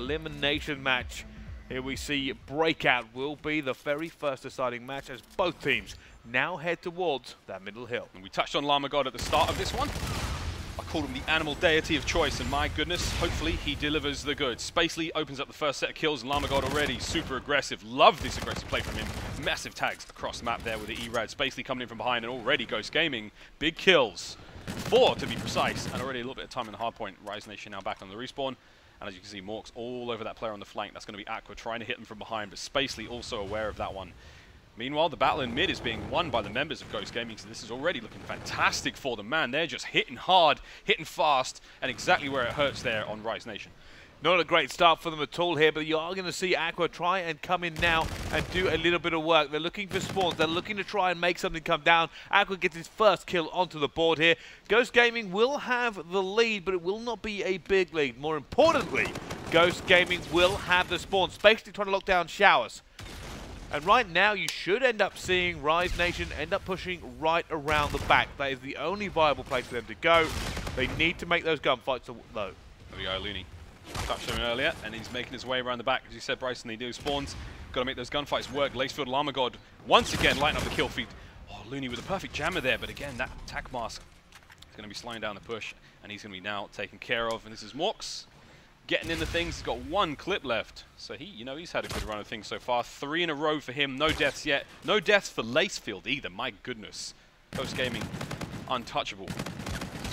elimination match. Here we see Breakout will be the very first deciding match as both teams now head towards that middle hill. And we touched on Llama God at the start of this one. I called him the animal deity of choice, and my goodness, hopefully he delivers the goods. Spacely opens up the first set of kills, and Llama God already super aggressive. Love this aggressive play from him. Massive tags across the map there with the E-Rad. Spacely coming in from behind, and already Ghost Gaming. Big kills. 4 to be precise, and already a little bit of time in the hard point. Rise Nation now back on the respawn. And as you can see, Morks all over that player on the flank. That's going to be Aqua trying to hit them from behind, but Spacely also aware of that one. Meanwhile, the battle in mid is being won by the members of Ghost Gaming, so this is already looking fantastic for them. Man, they're just hitting hard, hitting fast, and exactly where it hurts there on Rise Nation. Not a great start for them at all here, but you are going to see Aqua try and come in now and do a little bit of work. They're looking for spawns. They're looking to try and make something come down. Aqua gets his first kill onto the board here. Ghost Gaming will have the lead, but it will not be a big lead. More importantly, Ghost Gaming will have the spawns, basically trying to lock down showers. And right now, you should end up seeing Rise Nation end up pushing right around the back. That is the only viable place for them to go. They need to make those gunfights though. There we go, Looney. Touched him earlier, and he's making his way around the back. As you said, Bryson, they do spawns. Got to make those gunfights work. Lacefield Llama God once again lighting up the kill feed. Oh, Looney with a perfect jammer there, but again, that attack mask is going to be slowing down the push, and he's going to be now taken care of. And this is Morks getting into things. He's got 1 clip left, so he's had a good run of things so far. 3 in a row for him. No deaths yet. No deaths for Lacefield either. My goodness, Ghost Gaming untouchable.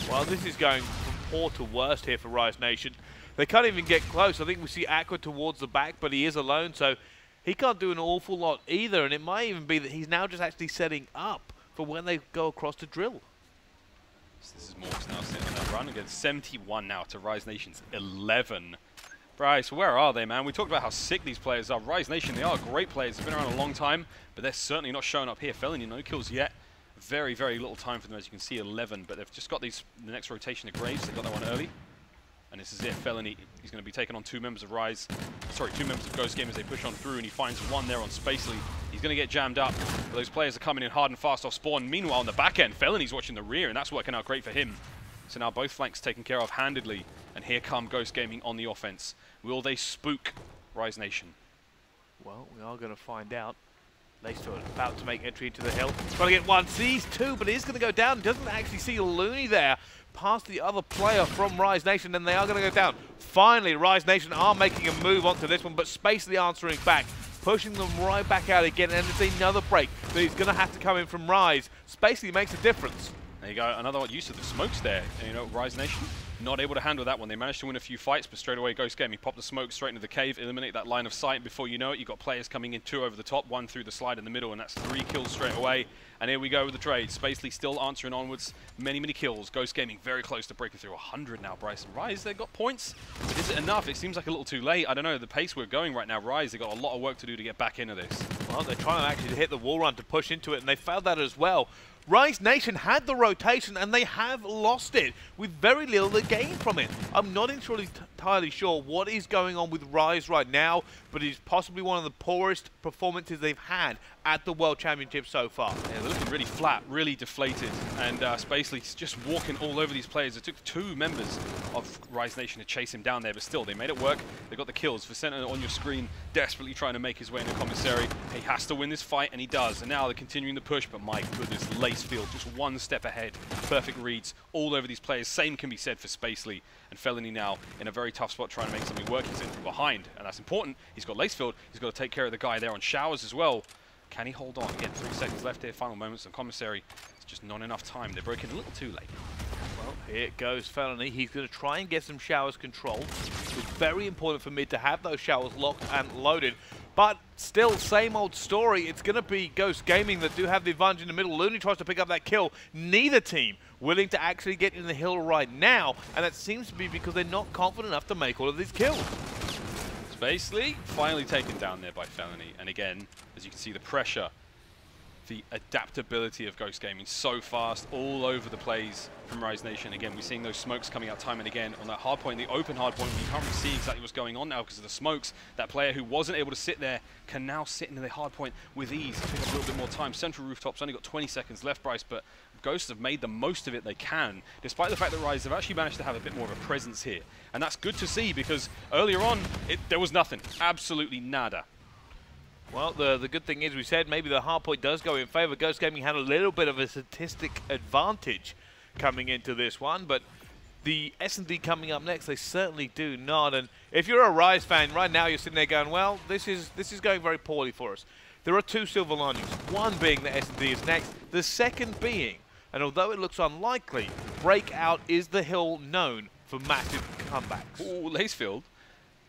Well, this is going from poor to worst here for Rise Nation. They can't even get close. I think we see Aqua towards the back, but he is alone, so he can't do an awful lot either. And it might even be that he's now just actually setting up for when they go across to drill. So this is Morks now sitting on that run against 71 now to Rise Nation's 11. Bryce, where are they, man? We talked about how sick these players are. Rise Nation, they are great players. They've been around a long time, but they're certainly not showing up here. Felony, no kills yet. Very, very little time for them, as you can see, 11. But they've just got the next rotation of Graves. They got that one early. And this is it, Felony. He's going to be taking on 2 members of two members of Ghost Game as they push on through, and he finds 1 there on Spacely. He's going to get jammed up, but those players are coming in hard and fast off spawn. Meanwhile, on the back end, Felony's watching the rear, and that's working out great for him. So now both flanks taken care of handedly, and here come Ghost Gaming on the offense. Will they spook Rise Nation? Well, we are going to find out. Lacefield about to make entry into the hill. Trying to get 1, sees 2, but it is going to go down. Doesn't actually see Looney there. Past the other player from Rise Nation, and they are going to go down. Finally, Rise Nation are making a move onto this one, but Spacely answering back, pushing them right back out again, and it's another break that he's going to have to come in from Rise. Spacely makes a difference. There you go, another use of the smokes there. And, Rise Nation not able to handle that one. They managed to win a few fights, but straight away Ghost Gaming popped the smoke straight into the cave, eliminate that line of sight. Before you know it, you've got players coming in 2 over the top, 1 through the slide in the middle, and that's 3 kills straight away. And here we go with the trade. Spacely still answering onwards. Many, many kills. Ghost Gaming very close to breaking through 100 now. Bryson, Rise, they've got points, but is it enough? It seems like a little too late. I don't know, the pace we're going right now, Rise, they've got a lot of work to do to get back into this. Well, they're trying actually to hit the wall run to push into it, and they failed that as well. Rise Nation had the rotation, and they have lost it with very little to gain from it. I'm not entirely sure what is going on with Rise right now, but it is possibly one of the poorest performances they've had at the World Championship so far. Yeah, they're looking really flat, really deflated, and Spacely's just walking all over these players. It took 2 members of Rise Nation to chase him down there, but still, they made it work. They got the kills. Vicenta on your screen, desperately trying to make his way into commissary. He has to win this fight, and he does. And now they're continuing the push, but my goodness, Lacefield just 1 step ahead. Perfect reads all over these players. Same can be said for Spacely. And Felony now in a very tough spot trying to make something work. He's in from behind, and that's important. He's got Lacefield. He's got to take care of the guy there on Showers as well. Can he hold on? Again, 3 seconds left here. Final moments on commissary. It's just not enough time. They're breaking a little too late. Well, here it goes, Felony. He's going to try and get some Showers controlled. It's very important for mid to have those Showers locked and loaded. But still, same old story. It's going to be Ghost Gaming that do have the advantage in the middle. Looney tries to pick up that kill. Neither team willing to actually get in the hill right now. And that seems to be because they're not confident enough to make all of these kills. Spacely finally taken down there by Felony. And again, as you can see, the pressure The adaptability of Ghost Gaming, so fast, all over the plays from Rise Nation. Again, we're seeing those smokes coming out time and again on that hard point, the open hard point. You can't really see exactly what's going on now because of the smokes. That player who wasn't able to sit there can now sit in the hard point with ease, pick up a little bit more time. Central Rooftop's only got 20 seconds left, Bryce, but Ghosts have made the most of it they can, despite the fact that Rise have actually managed to have a bit more of a presence here. And that's good to see because earlier on, there was nothing, absolutely nada. Well, the good thing is we said maybe the hard point does go in favor. Ghost Gaming had a little bit of a statistic advantage coming into this one, but the S&D coming up next, they certainly do not. And if you're a Rise fan right now, you're sitting there going, well, this is going very poorly for us. There are two silver linings, one being that S&D is next, the second being, and although it looks unlikely, Breakout is the hill known for massive comebacks. Ooh, Lacefield.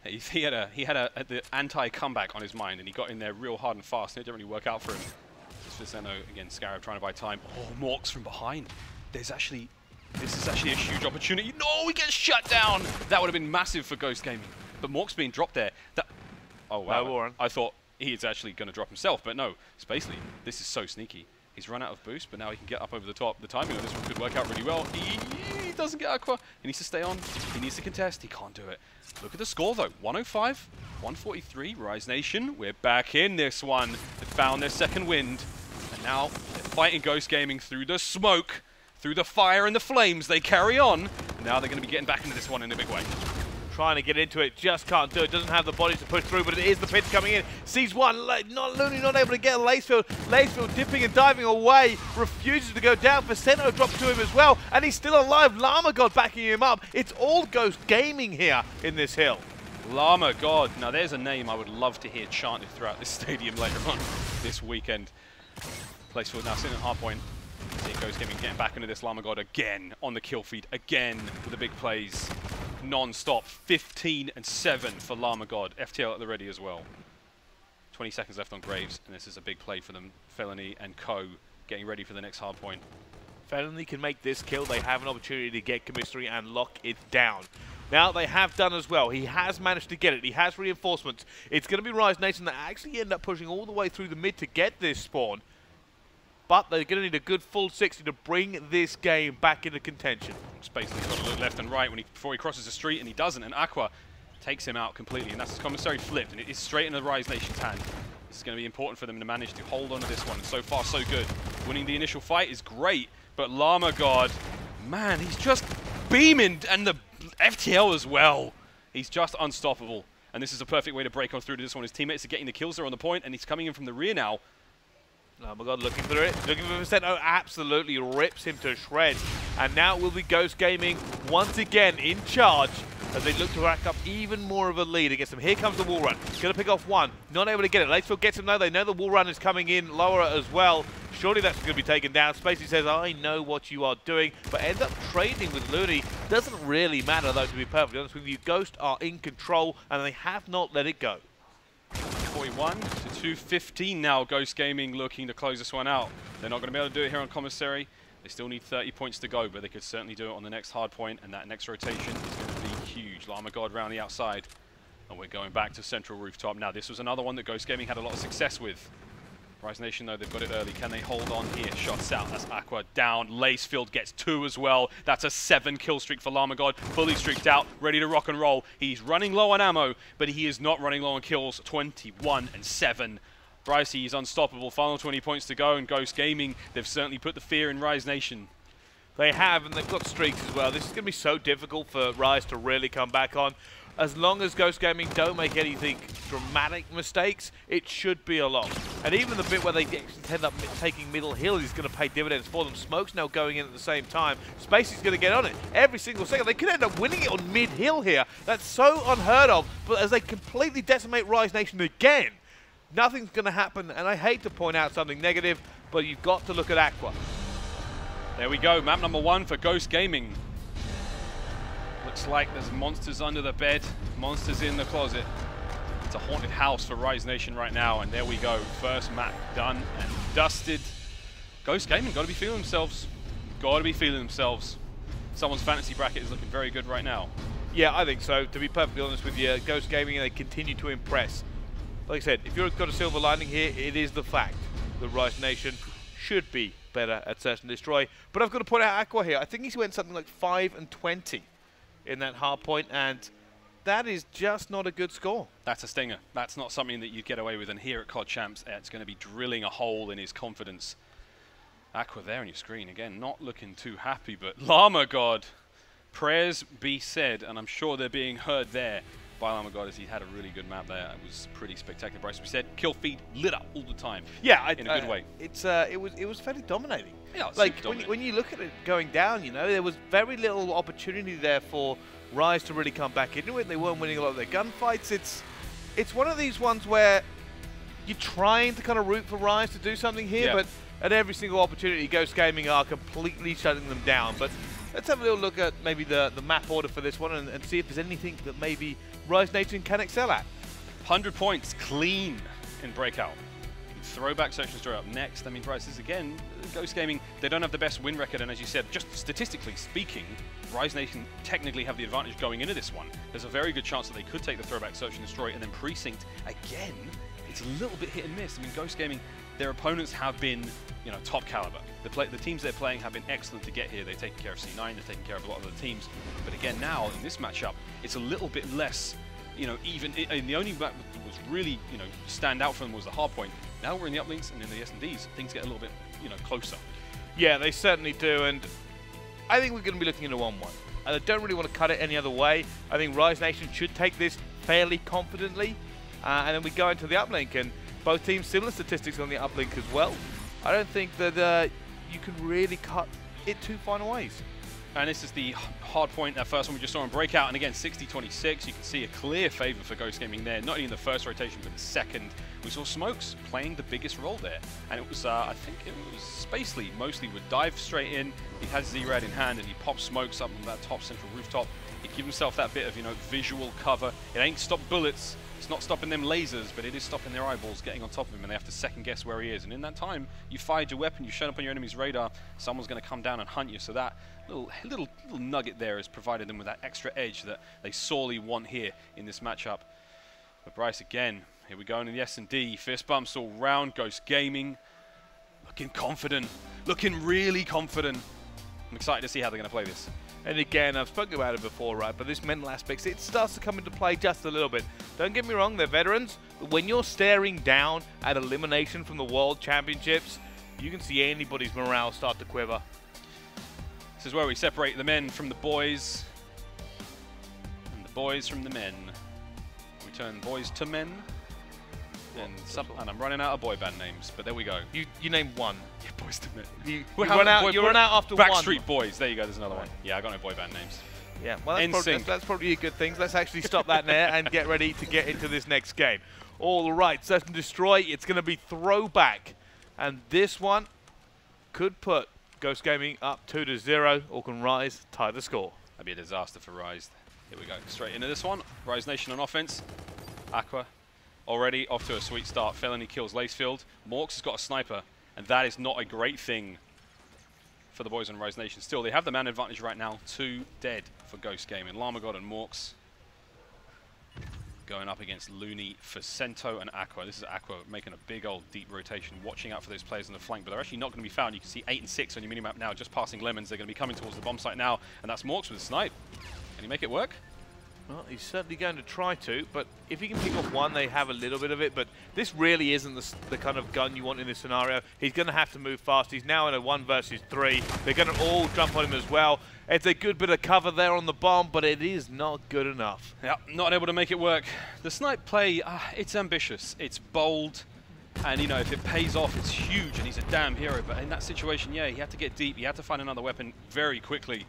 He had the anti-comeback on his mind, and he got in there real hard and fast, and it didn't really work out for him. Viceno, again, Scarab trying to buy time. Oh, Morks from behind. This is actually a huge opportunity. No, he gets shut down! That would have been massive for Ghost Gaming. But Morks being dropped there. Oh, wow. Warren. I thought he is actually going to drop himself, but no. Spacely, this is so sneaky. He's run out of boost, but now he can get up over the top. The timing on this one could work out really well. He doesn't get Aqua. He needs to stay on. He needs to contest. He can't do it. Look at the score, though. 105, 143. Rise Nation, we're back in this one. They found their second wind. And now they're fighting Ghost Gaming through the smoke, through the fire and the flames. They carry on. And now they're going to be getting back into this one in a big way. Trying to get into it, just can't do it. Doesn't have the body to push through, but it is the pinch coming in. Sees one, Looney not able to get Lacefield. Lacefield dipping and diving away, refuses to go down. Viceno drops to him as well, and he's still alive. Llama God backing him up. It's all Ghost Gaming here in this hill. Llama God. Now there's a name I would love to hear chanted throughout this stadium later on this weekend. Lacefield now sitting at hard point. See Ghost Gaming getting back into this. Llama God again on the kill feed, again with the big plays. Non-stop, 15 and 7 for Llama God. FTL at the ready as well. 20 seconds left on Graves, and this is a big play for them. Felony and Co getting ready for the next hard point. Felony can make this kill. They have an opportunity to get Commissary and lock it down. Now they have done as well. He has managed to get it. He has reinforcements. It's going to be Rise Nation that actually end up pushing all the way through the mid to get this spawn. But they're going to need a good full 60 to bring this game back into contention. Spacely's got to look left and right before he crosses the street, and he doesn't. And Aqua takes him out completely, and that's his commissary flipped, and it is straight into the Rise Nation's hand. This is going to be important for them to manage to hold on to this one. And so far, so good. Winning the initial fight is great, but Llama God, man, he's just beaming, and the FTL as well. He's just unstoppable, and this is a perfect way to break on through to this one. His teammates are getting the kills there on the point, and he's coming in from the rear now. Oh my God, looking for it. Looking for Viceno. Absolutely rips him to shreds. And now it will be Ghost Gaming once again in charge as they look to rack up even more of a lead against them. Here comes the wall run. Going to pick off one. Not able to get it. Lacefield gets him though. They know the wall run is coming in lower as well. Surely that's going to be taken down. Spacey says, I know what you are doing, but ends up trading with Looney. Doesn't really matter though, to be perfectly honest with you. Ghost are in control and they have not let it go. 41 to 215 now. Ghost Gaming looking to close this one out. They're not going to be able to do it here on Commissary. They still need 30 points to go, but they could certainly do it on the next hard point, and that next rotation is going to be huge. Llama God round the outside, and we're going back to Central Rooftop. Now, this was another one that Ghost Gaming had a lot of success with. Rise Nation, though, they've got it early. Can they hold on here? Shots out. That's Aqua down. Lacefield gets 2 as well. That's a 7 kill streak for Llama God. Fully streaked out, ready to rock and roll. He's running low on ammo, but he is not running low on kills. 21 and 7. Bryce, he's unstoppable. Final 20 points to go, and Ghost Gaming, they've certainly put the fear in Rise Nation. They have, and they've got streaks as well. This is going to be so difficult for Rise to really come back on. As long as Ghost Gaming don't make anything dramatic mistakes, it should be a loss. And even the bit where they end up taking middle hill is going to pay dividends for them. Smoke's now going in at the same time. Spacey's going to get on it every single second. They could end up winning it on mid-hill here. That's so unheard of. But as they completely decimate Rise Nation again, nothing's going to happen. And I hate to point out something negative, but you've got to look at Aqua. There we go, map number 1 for Ghost Gaming. Looks like there's monsters under the bed, monsters in the closet. It's a haunted house for Rise Nation right now, and there we go. First map done and dusted. Ghost Gaming got to be feeling themselves. Got to be feeling themselves. Someone's fantasy bracket is looking very good right now. Yeah, I think so. To be perfectly honest with you, Ghost Gaming, they continue to impress. Like I said, if you've got a silver lining here, it is the fact the Rise Nation should be better at Search and Destroy. But I've got to point out Aqua here. I think he went something like 5 and 20 in that hard point, and that is just not a good score. That's a stinger. That's not something that you get away with. And here at COD Champs, it's going to be drilling a hole in his confidence. Aqua there on your screen. Again, not looking too happy, but Llama God, prayers be said, and I'm sure they're being heard there by Llama God as he had a really good map there. It was pretty spectacular. Bryce, we said, kill feed lit up all the time. Yeah, in a good way. It was fairly dominating. Yeah, like when you look at it going down, you know, there was very little opportunity there for Rise to really come back into it. They weren't winning a lot of their gunfights. It's one of these ones where you're trying to kind of root for Rise to do something here, but at every single opportunity, Ghost Gaming are completely shutting them down. But let's have a little look at maybe the map order for this one and see if there's anything that maybe Rise Nation can excel at. 100 points clean in Breakout. Throwback Search and Destroy up next. I mean, Bryce, this is again, Ghost Gaming, they don't have the best win record, and as you said, just statistically speaking, Rise Nation technically have the advantage going into this one. There's a very good chance that they could take the Throwback Search and Destroy, and then Precinct, again, it's a little bit hit and miss. I mean, Ghost Gaming, their opponents have been, you know, top caliber. The teams they're playing have been excellent to get here. They've taken care of C9, they've taken care of a lot of the teams. But again, now, in this matchup, it's a little bit less, you know, even. And the only map that was really, you know, stand out for them was the hard point. Now we're in the uplinks and in the S&Ds, things get a little bit, you know, closer. Yeah, they certainly do, and I think we're going to be looking at a 1-1. And I don't really want to cut it any other way. I think Rise Nation should take this fairly confidently, and then we go into the uplink, and both teams similar statistics on the uplink as well. I don't think that you can really cut it too fine ways. And this is the hard point, that first one we just saw in Breakout, and again 60-26, you can see a clear favor for Ghost Gaming there, not only in the first rotation but the second. We saw Smokes playing the biggest role there, and it was, I think it was Spacely mostly would dive straight in, he had Z-Rad in hand and he popped Smokes up on that top central rooftop. He'd give himself that bit of, you know, visual cover. It ain't stopped bullets, it's not stopping them lasers, but it is stopping their eyeballs getting on top of him, and they have to second guess where he is. And in that time, you fired your weapon, you showed up on your enemy's radar, someone's going to come down and hunt you. So that little nugget there has provided them with that extra edge that they sorely want here in this matchup. But Bryce, again, here we go in the S&D, fist bumps all round. Ghost Gaming looking confident, looking really confident. I'm excited to see how they're going to play this. And again, I've spoken about it before, right? But this mental aspect, it starts to come into play just a little bit. Don't get me wrong, they're veterans, but when you're staring down at elimination from the World Championships, you can see anybody's morale start to quiver. This is where we separate the men from the boys, and the boys from the men. We turn boys to men. And I'm running out of boy band names, but there we go. You named one. Yeah, Boys to Men. You run out after one. Backstreet Boys. There you go. There's another one. Yeah, I got no boy band names. Yeah, well, that's probably a good thing. Let's actually stop that there and get ready to get into this next game. All right, Search and Destroy. It's going to be throwback, and this one could put Ghost Gaming up 2-0, or can Rise tie the score. That'd be a disaster for Rise. Here we go. Straight into this one. Rise Nation on offense. Aqua. Already off to a sweet start. Felony kills Lacefield. Morks has got a sniper, and that is not a great thing for the boys on Rise Nation. Still, they have the man advantage right now. 2 dead for Ghost Gaming. Llama God and Morks going up against Looney, Facento, and Aqua. This is Aqua making a big old deep rotation, watching out for those players on the flank, but they're actually not going to be found. You can see 8 and 6 on your minimap now, just passing Lemons. They're going to be coming towards the bomb site now, and that's Morks with a snipe. Can he make it work? Well, he's certainly going to try to, but if he can pick off one, they have a little bit of it. But this really isn't the kind of gun you want in this scenario. He's going to have to move fast. He's now in a 1 versus 3. They're going to all jump on him as well. It's a good bit of cover there on the bomb, but it is not good enough. Yeah, not able to make it work. The snipe play, it's ambitious. It's bold. And, you know, if it pays off, it's huge, and he's a damn hero. But in that situation, yeah, he had to get deep. He had to find another weapon very quickly.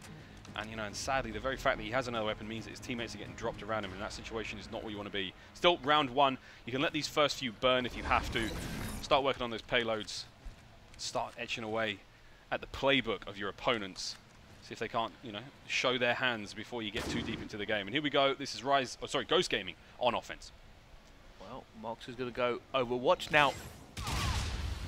And, you know, and sadly, the very fact that he has another weapon means that his teammates are getting dropped around him, and that situation is not where you want to be. Still, round 1, you can let these first few burn if you have to. Start working on those payloads. Start etching away at the playbook of your opponents. See if they can't, you know, show their hands before you get too deep into the game. And here we go. This is Ghost Gaming on offense. Well, Mox is going to go Overwatch. Now,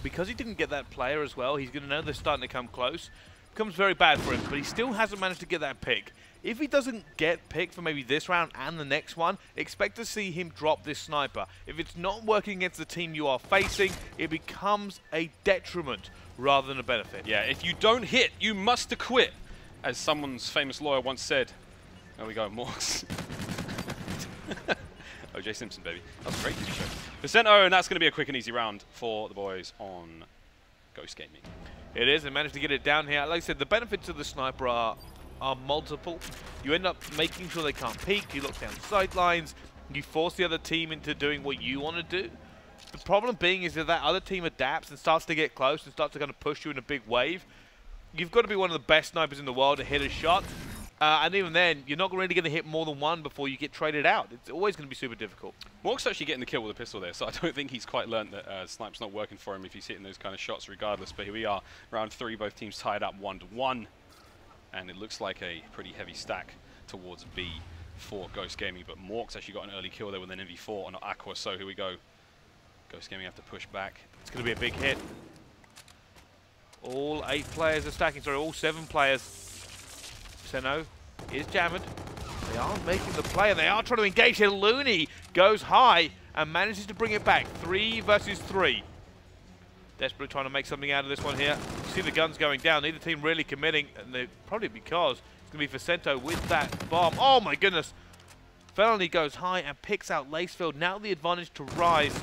because he didn't get that player as well, he's going to know they're starting to come close. Becomes very bad for him, but he still hasn't managed to get that pick. If he doesn't get picked for maybe this round and the next one, expect to see him drop this sniper. If it's not working against the team you are facing, it becomes a detriment rather than a benefit. Yeah, if you don't hit, you must quit, as someone's famous lawyer once said. There we go, Morks. O.J. Simpson, baby. That was a great TV show. Vicento, and that's going to be a quick and easy round for the boys on Ghost Gaming. It is, and managed to get it down here. Like I said, the benefits of the sniper are multiple. You end up making sure they can't peek, you lock down sidelines, you force the other team into doing what you want to do. The problem being is that other team adapts and starts to get close and starts to kind of push you in a big wave. You've got to be one of the best snipers in the world to hit a shot. And even then, you're not really going to hit more than one before you get traded out. It's always going to be super difficult. Mork's actually getting the kill with a pistol there, so I don't think he's quite learned that snipe's not working for him if he's hitting those kind of shots regardless. But here we are, round 3, both teams tied up 1-1. And it looks like a pretty heavy stack towards B for Ghost Gaming. But Mork's actually got an early kill there with an MV4 on Aqua, so here we go. Ghost Gaming have to push back. It's going to be a big hit. All 8 players are stacking, sorry, all 7 players. Seno is jammed. They are making the play, and they are trying to engage here. Looney goes high and manages to bring it back. 3 versus 3. Desperately trying to make something out of this one here. You see the guns going down. Neither team really committing, and they probably because it's going to be Vicento with that bomb. Oh my goodness. Felony goes high and picks out Lacefield. Now the advantage to Rise.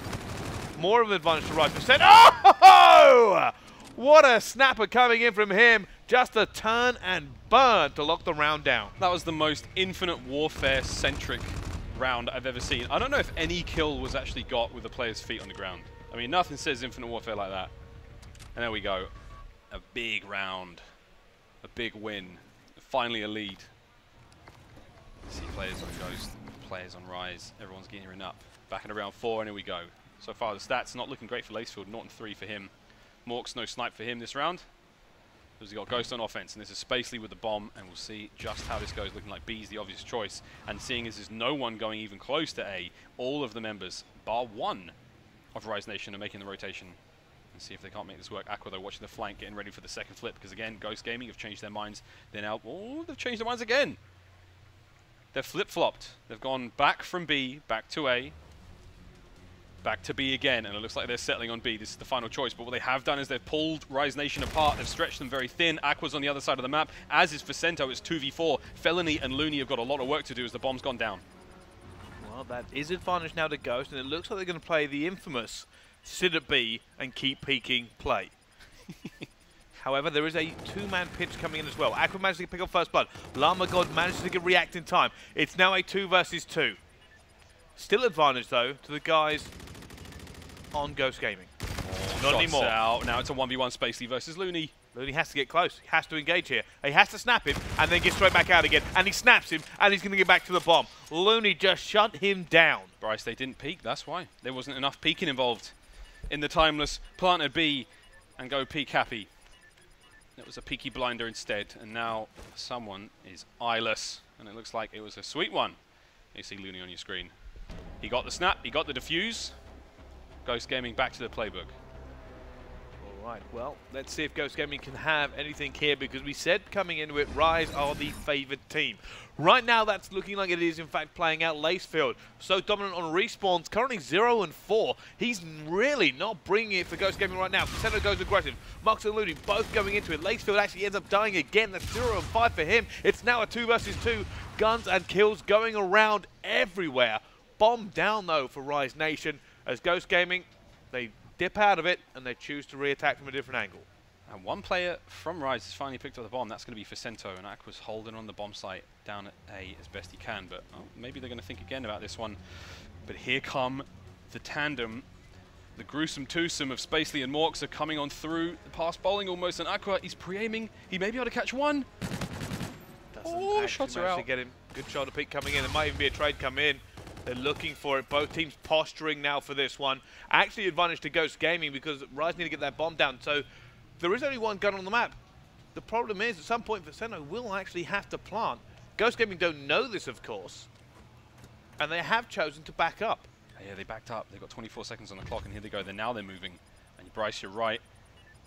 More of an advantage to Rise. Vicento. Oh! What a snapper coming in from him. Just a turn and burn to lock the round down. That was the most Infinite Warfare-centric round I've ever seen. I don't know if any kill was actually got with the player's feet on the ground. I mean, nothing says Infinite Warfare like that. And there we go. A big round. A big win. Finally a lead. See players on Ghost, players on Rise. Everyone's gearing up. Back in round 4, and here we go. So far the stats not looking great for Lacefield. 0-3 for him. Mork's no snipe for him this round. Because he got Ghost on offense, and this is Spacely with the bomb, and we'll see just how this goes. Looking like B's the obvious choice, and seeing as there's no one going even close to A, all of the members, bar 1 of Rise Nation, are making the rotation. And see if they can't make this work. Aqua, though, watching the flank, getting ready for the second flip, because again, Ghost Gaming have changed their minds. They're now, oh, they've changed their minds again. They're flip-flopped. They've gone back from B, back to A, back to B again, and it looks like they're settling on B. This is the final choice, but what they have done is they've pulled Rise Nation apart. They've stretched them very thin. Aqua's on the other side of the map, as is Vicento. It's 2v4. Felony and Looney have got a lot of work to do as the bomb's gone down. Well, that is advantage now to Ghost, and it looks like they're going to play the infamous sit at B and keep peeking play. However, there is a 2-man pitch coming in as well. Aqua managed to pick up first blood. Llama God manages to react in time. It's now a 2 versus 2. Still advantage, though, to the guys on Ghost Gaming. Oh, not anymore. Out. Now it's a 1v1 Spacely versus Looney. Looney has to get close. He has to engage here. He has to snap him and then get straight back out again. And he snaps him, and he's going to get back to the bomb. Looney just shut him down. Bryce, they didn't peek. That's why. There wasn't enough peeking involved in the Timeless. Planted B and go peek happy. It was a peaky blinder instead. And now someone is eyeless. And it looks like it was a sweet one. You see Looney on your screen. He got the snap. He got the defuse. Ghost Gaming back to the playbook. All right, well, let's see if Ghost Gaming can have anything here, because we said coming into it, Rise are the favoured team. Right now, that's looking like it is, in fact, playing out. Lacefield, so dominant on respawns, currently 0-4. He's really not bringing it for Ghost Gaming right now. Vicento goes aggressive. Mox and Looney both going into it. Lacefield actually ends up dying again. That's 0-5 for him. It's now a 2 versus 2. Guns and kills going around everywhere. Bomb down, though, for Rise Nation, as Ghost Gaming, they dip out of it and they choose to re-attack from a different angle. And one player from Rise has finally picked up the bomb. That's going to be Vicento, and Aqua's holding on the bomb site down at A as best he can. But maybe they're going to think again about this one. But here come the tandem. The gruesome twosome of Spacely and Morks are coming on through. The pass bowling almost, and Aqua, he's pre-aiming. He may be able to catch one. Oh, shots are out. To get him. Good shoulder peek coming in. There might even be a trade come in. They're looking for it. Both teams posturing now for this one. Actually advantage to Ghost Gaming, because Rise need to get that bomb down. So there is only one gun on the map. The problem is, at some point, Vicento will actually have to plant. Ghost Gaming don't know this, of course. And they have chosen to back up. Yeah, they backed up. They've got 24 seconds on the clock, and here they go. Now they're moving. And Bryce, you're right.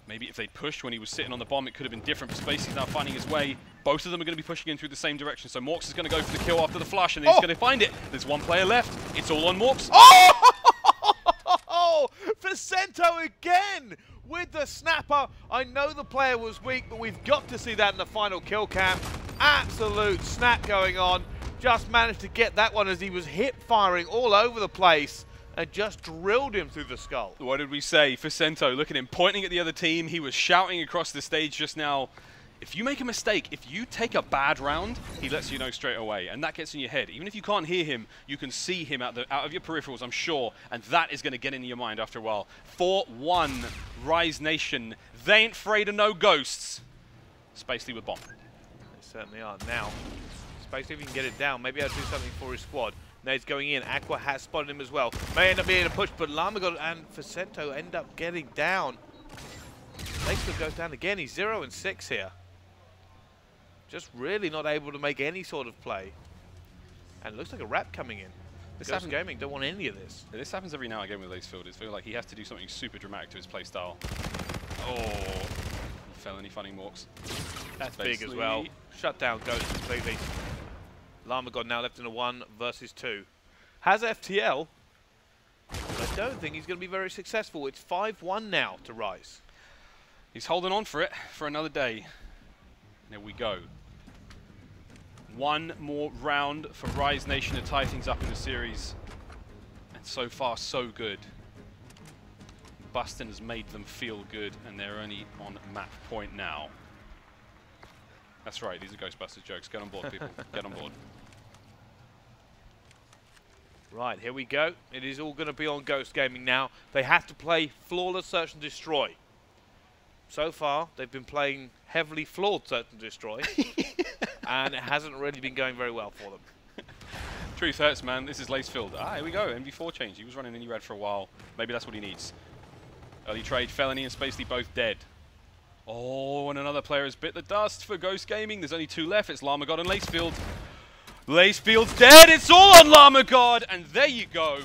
Maybe if they pushed when he was sitting on the bomb, it could have been different. But Spacey's now finding his way. Both of them are going to be pushing in through the same direction. So Morks is going to go for the kill after the flush, and then he's going to find it. There's one player left. It's all on Morks. Oh! Vicento again with the snapper. I know the player was weak, but we've got to see that in the final kill cam. Absolute snap going on. Just managed to get that one as he was hip firing all over the place and just drilled him through the skull. What did we say? Vicento, look at him pointing at the other team. He was shouting across the stage just now. If you make a mistake, if you take a bad round, he lets you know straight away, and that gets in your head. Even if you can't hear him, you can see him out of your peripherals, I'm sure, and that is going to get into your mind after a while. 4-1, Rise Nation. They ain't afraid of no ghosts. Spacely with bomb. They certainly are. Now, Spacely, if he can get it down, maybe I'll do something for his squad. Now he's going in. Aqua has spotted him as well. May end up being a push, but Lamagod and Vicento end up getting down. Lakefield goes down again. He's 0 and 6 here. Just really not able to make any sort of play. And it looks like a wrap coming in. Ghost Gaming don't want any of this. This happens every now and again with Lacefield. It feels like he has to do something super dramatic to his playstyle. Oh, felony funny Morks. That's big as well. Shut down Ghost completely. Lamagod now left in a 1 versus 2. Has FTL. I don't think he's going to be very successful. It's 5-1 now to Rise. He's holding on for it for another day. There we go. One more round for Rise Nation to tie things up in the series. And so far, so good. Bustin has made them feel good, and they're only on map point now. That's right, these are Ghostbusters jokes. Get on board, people. Get on board. Right, here we go. It is all going to be on Ghost Gaming now. They have to play Flawless Search and Destroy. So far, they've been playing heavily flawed Search and Destroy. And it hasn't really been going very well for them. Truth hurts, man. This is Lacefield. Ah, here we go. MV4 change. He was running in red for a while. Maybe that's what he needs. Early trade, Felony and Spacely both dead. Oh, and another player has bit the dust for Ghost Gaming. There's only 2 left. It's Lamagod and Lacefield. Lacefield's dead. It's all on Lamagod. And there you go.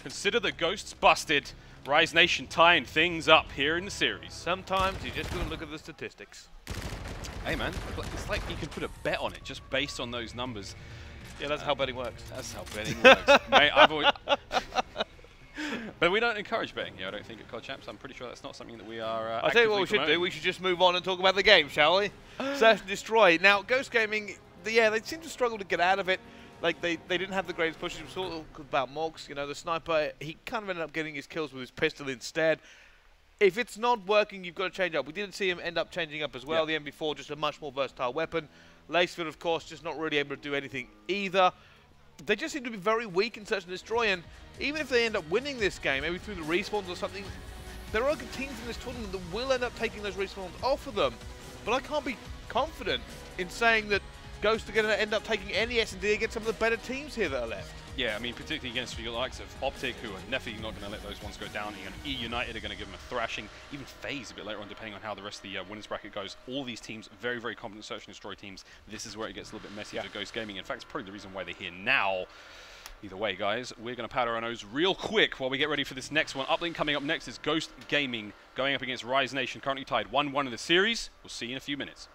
Consider the ghosts busted. Rise Nation tying things up here in the series. Sometimes you just got to look at the statistics. Hey, man. It's like you can put a bet on it just based on those numbers. Yeah, that's how betting works. That's how betting works. Mate, I've always... But we don't encourage betting here, I don't think, at COD Champs. I'm pretty sure that's not something that we are I'll tell you what we should do. We should just move on and talk about the game, shall we? Search and Destroy. Now, Ghost Gaming, yeah, they seem to struggle to get out of it. Like, they didn't have the greatest pushes. We saw about Morks, you know, the sniper. He kind of ended up getting his kills with his pistol instead. If it's not working, you've got to change up. We didn't see him end up changing up as well. Yep. The MB4, just a much more versatile weapon. Lacefield, of course, just not really able to do anything either. They just seem to be very weak in Search and Destroy, and even if they end up winning this game, maybe through the respawns or something, there are teams in this tournament that will end up taking those respawns off of them. But I can't be confident in saying that Ghost are going to end up taking any S&D against some of the better teams here that are left. Yeah, I mean, particularly against the likes of Optic, who are definitely not going to let those ones go down. E-United are going to give them a thrashing. Even FaZe a bit later on, depending on how the rest of the winners bracket goes. All these teams, very, very competent Search and Destroy teams. This is where it gets a little bit messy for Ghost Gaming. In fact, it's probably the reason why they're here now. Either way, guys, we're going to powder our nose real quick while we get ready for this next one. Uplink coming up next is Ghost Gaming going up against Rise Nation, currently tied 1-1 in the series. We'll see you in a few minutes.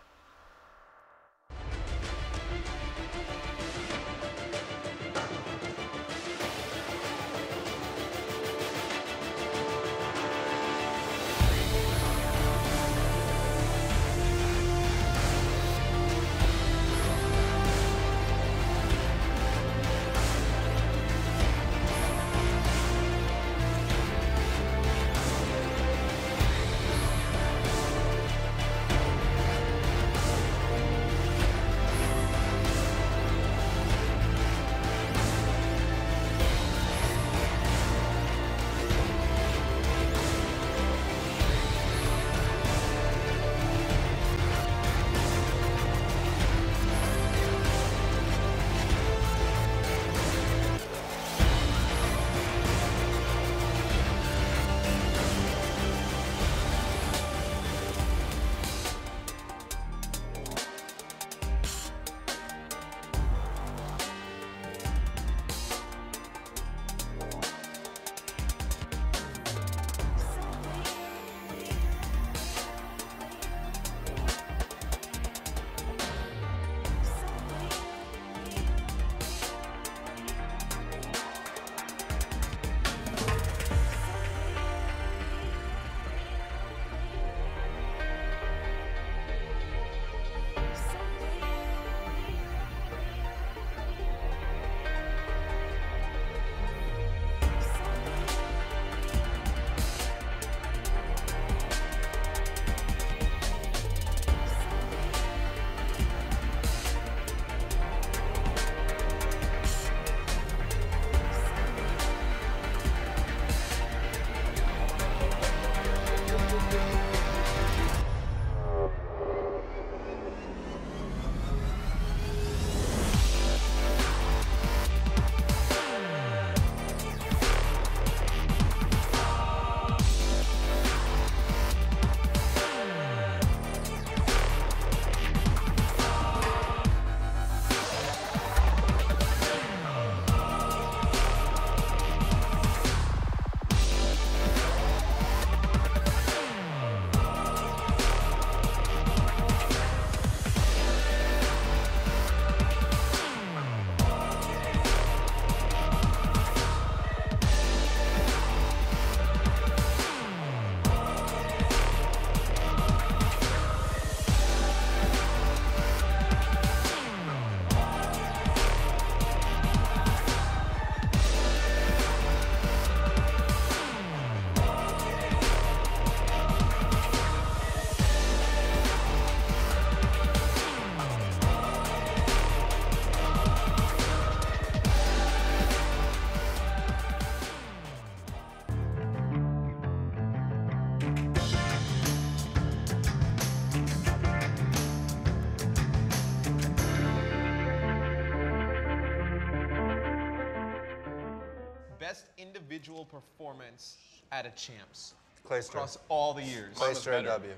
best individual performance at a champs Clay straight. across all the years? Clay straight W.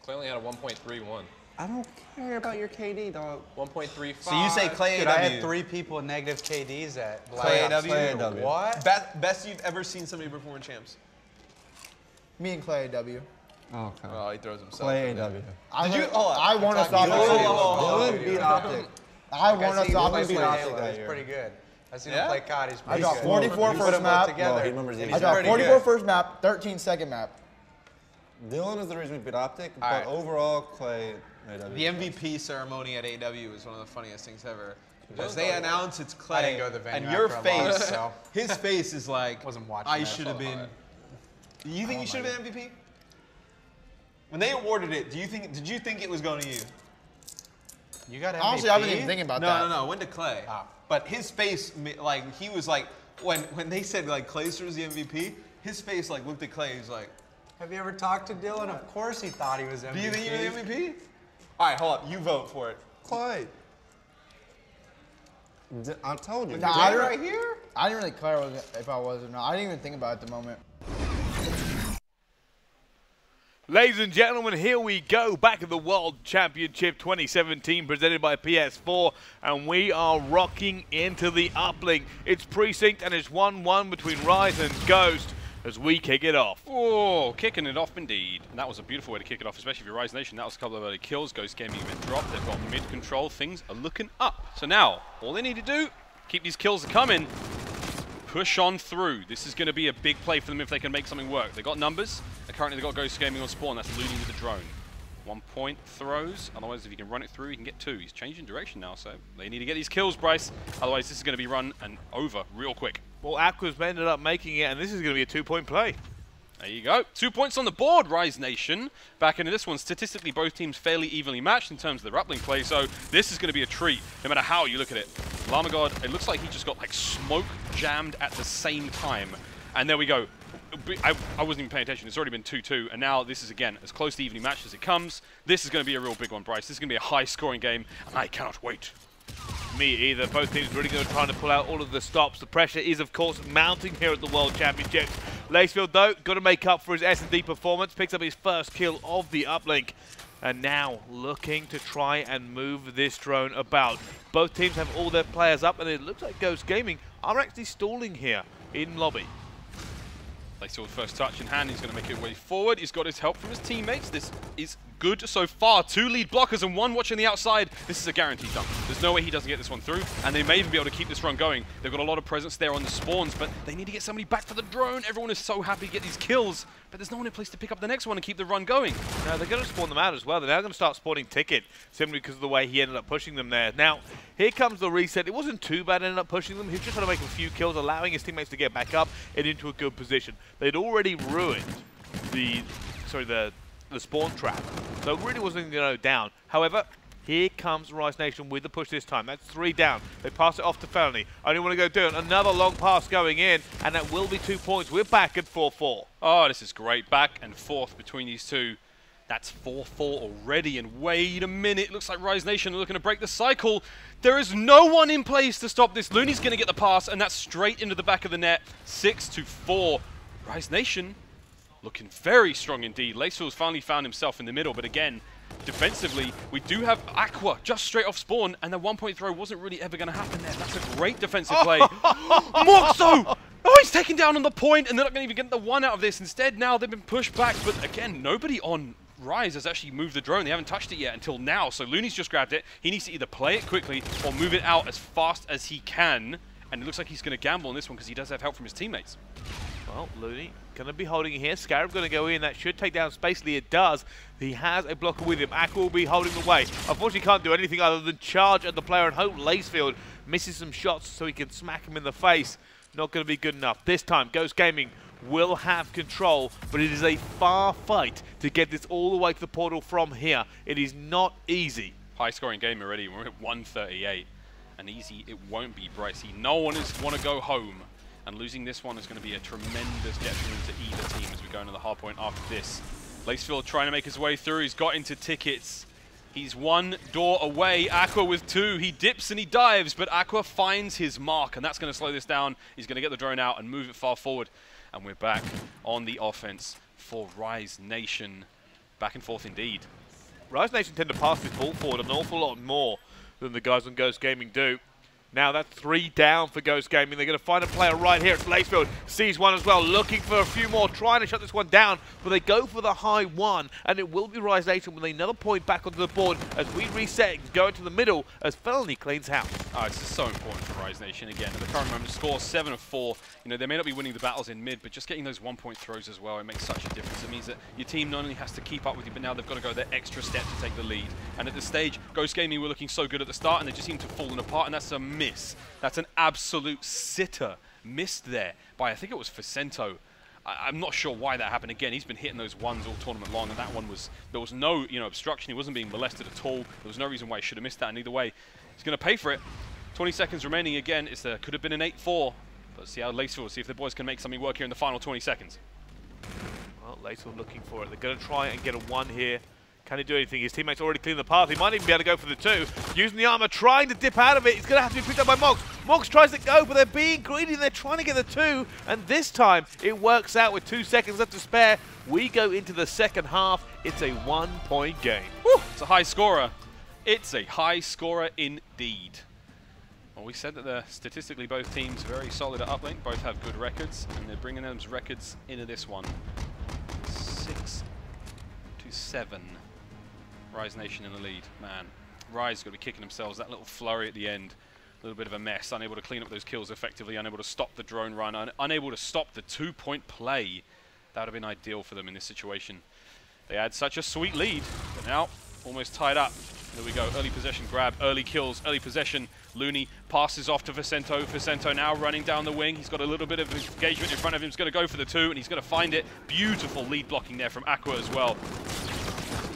Clay only had a 1.31. I don't care about your KD, dog. 1.35. So you say Clay Dude, AW. I had 3 people with negative KDs at Clay AW? Clay AW. What? Best you've ever seen somebody perform in champs? Me and Clay AW. Okay. Oh, he throws himself. Clay in there. AW. Did you? Oh, I want to stop Dylan beat Optic. I want to stop Dylan beat Optic Halo. that year. He's pretty good. I've seen him Yeah? play COD. He's I pretty dropped good. 44 We first put 'em both map. together. He remembers I dropped pretty 44 good. first map, 13 second map. Dylan is the reason we beat Optic, but right. overall, Clay AW. The MVP ceremony at AW is one of the funniest things ever. As they announce it's Clay, I didn't go to the venue and your after I lost, face, so. his face is like, Wasn't watching I that. should have been. You think you should have been MVP? When they awarded it, did you think it was going to you? You got MVP? Honestly, I've been even thinking about that. No, went to Clay. But his face, like, he was like, when they said, like, Clayster was the MVP, his face, like, looked at Clay, he was like, Have you ever talked to Dylan? Of course he thought he was MVP. do you think you're the MVP? All right, hold up. You vote for it. Clay. I told you. Nah, I didn't- right here? I didn't really care if I was or not. I didn't even think about it at the moment. Ladies and gentlemen, here we go, back at the World Championship 2017 presented by PS4, and we are rocking into the uplink. It's Precinct and it's 1-1 between Rise and Ghost as we kick it off. Oh, kicking it off indeed. And that was a beautiful way to kick it off, especially if you're Rise Nation. That was a couple of early kills. Ghost Gaming have been dropped. They've got mid control. Things are looking up. So now, all they need to do, keep these kills coming, push on through. This is going to be a big play for them if they can make something work. They've got numbers. Currently they've got Ghost Gaming on spawn. That's Looney with the drone. 1 point throws. Otherwise, if you can run it through, you can get 2. He's changing direction now, so they need to get these kills, Bryce. Otherwise, this is going to be run and over real quick. Well, Aqua's ended up making it, and this is going to be a 2-point play. There you go. 2 points on the board, Rise Nation. Back into this one. Statistically, both teams fairly evenly matched in terms of their uplink play, so this is going to be a treat, no matter how you look at it. Llama God, it looks like he just got like smoke jammed at the same time. And there we go. I wasn't even paying attention. It's already been 2-2, and now this is, again, as close to evenly matched as it comes. This is going to be a real big one, Bryce. This is going to be a high-scoring game, and I cannot wait. Me either. Both teams really going to try to pull out all of the stops. The pressure is, of course, mounting here at the World Championships. Lacefield, though, got to make up for his S&D performance. Picks up his first kill of the uplink. And now looking to try and move this drone about. Both teams have all their players up, and it looks like Ghost Gaming are actually stalling here in lobby. Lacefield first touch in hand. He's going to make his way forward. He's got his help from his teammates. This is good so far. 2 lead blockers and 1 watching the outside. This is a guaranteed dump. There's no way he doesn't get this one through, and they may even be able to keep this run going. They've got a lot of presence there on the spawns, but they need to get somebody back for the drone. Everyone is so happy to get these kills, but there's no one in place to pick up the next one and keep the run going. Now they're going to spawn them out as well. They're now going to start spawning Ticket, simply because of the way he ended up pushing them there. Now, here comes the reset. It wasn't too bad ended up pushing them. He was just trying to make a few kills, allowing his teammates to get back up and into a good position. They'd already ruined the spawn trap, so it really wasn't going to go down. However, here comes Rise Nation with the push this time. That's 3 down. They pass it off to Felony. Only want to go down. Another long pass going in, and that will be 2 points. We're back at 4-4. Oh, this is great. Back and forth between these two. That's 4-4 already, and wait a minute. Looks like Rise Nation are looking to break the cycle. There is no one in place to stop this. Looney's going to get the pass, and that's straight into the back of the net. 6-4. Rise Nation looking very strong indeed. Lacefield's finally found himself in the middle, but again, defensively, we do have Aqua just straight off spawn, and the 1-point throw wasn't really ever going to happen there. That's a great defensive play. Moxo! Oh, he's taken down on the point, and they're not going to even get the 1 out of this. Instead, now they've been pushed back, but again, nobody on Rise has actually moved the drone. They haven't touched it yet until now, so Looney's just grabbed it. He needs to either play it quickly or move it out as fast as he can, and it looks like he's going to gamble on this one because he does have help from his teammates. Well, Looney going to be holding it here. Scarab going to go in. That should take down Spacely. It does. He has a blocker with him. Aqua will be holding the way. Unfortunately, can't do anything other than charge at the player and hope Lacefield misses some shots so he can smack him in the face. Not going to be good enough. This time, Ghost Gaming will have control, but it is a far fight to get this all the way to the portal from here. It is not easy. High-scoring game already. We're at 138. And easy it won't be, Bricey. No one is want to go home. And losing this one is going to be a tremendous detriment to either team as we go into the hard point after this. Lacefield trying to make his way through. He's got into Tickets. He's one door away. Aqua with two. He dips and he dives, but Aqua finds his mark, and that's going to slow this down. He's going to get the drone out and move it far forward. And we're back on the offense for Rise Nation. Back and forth indeed. Rise Nation tend to pass this ball forward an awful lot more than the guys on Ghost Gaming do. Now that's 3 down for Ghost Gaming. They're going to find a player right here. It's Lacefield. Sees one as well. Looking for a few more. Trying to shut this one down. But they go for the high one. And it will be Rise Nation with another point back onto the board as we reset and go into the middle as Felony cleans house. Oh, it's just so important for Rise Nation again. At the current moment, score 7 of 4. You know, they may not be winning the battles in mid, but just getting those 1-point throws as well, it makes such a difference. It means that your team not only has to keep up with you, but now they've got to go that extra step to take the lead. And at this stage, Ghost Gaming were looking so good at the start, and they just seem to have fallen apart, and that's a miss. That's an absolute sitter. Missed there by, I think it was Facento. I'm not sure why that happened. Again, he's been hitting those ones all tournament long, and that one was, there was no, obstruction. He wasn't being molested at all. There was no reason why he should have missed that, and either way, he's going to pay for it. 20 seconds remaining again. Could have been an 8-4. But see how Lacefield, see if the boys can make something work here in the final 20 seconds. Well, Lacefield looking for it. They're going to try and get a 1 here. Can he do anything? His teammates already cleaned the path. He might even be able to go for the 2. Using the armor, trying to dip out of it. He's going to have to be picked up by Mox. Mox tries to go, but they're being greedy and they're trying to get the 2. And this time, it works out with 2 seconds left to spare. We go into the second half. It's a 1-point game. Woo! It's a high scorer. It's a high scorer indeed. Well, we said that statistically both teams are very solid at uplink. Both have good records, and they're bringing those records into this one. 6-7. Rise Nation in the lead. Man, Rise got to be kicking themselves. That little flurry at the end, a little bit of a mess. Unable to clean up those kills effectively, unable to stop the drone run, unable to stop the 2-point play. That would have been ideal for them in this situation. They had such a sweet lead, but now almost tied up. There we go, early possession grab, early kills, early possession. Looney passes off to Facento. Facento now running down the wing. He's got a little bit of engagement in front of him. He's going to go for the 2, and he's going to find it. Beautiful lead blocking there from Aqua as well.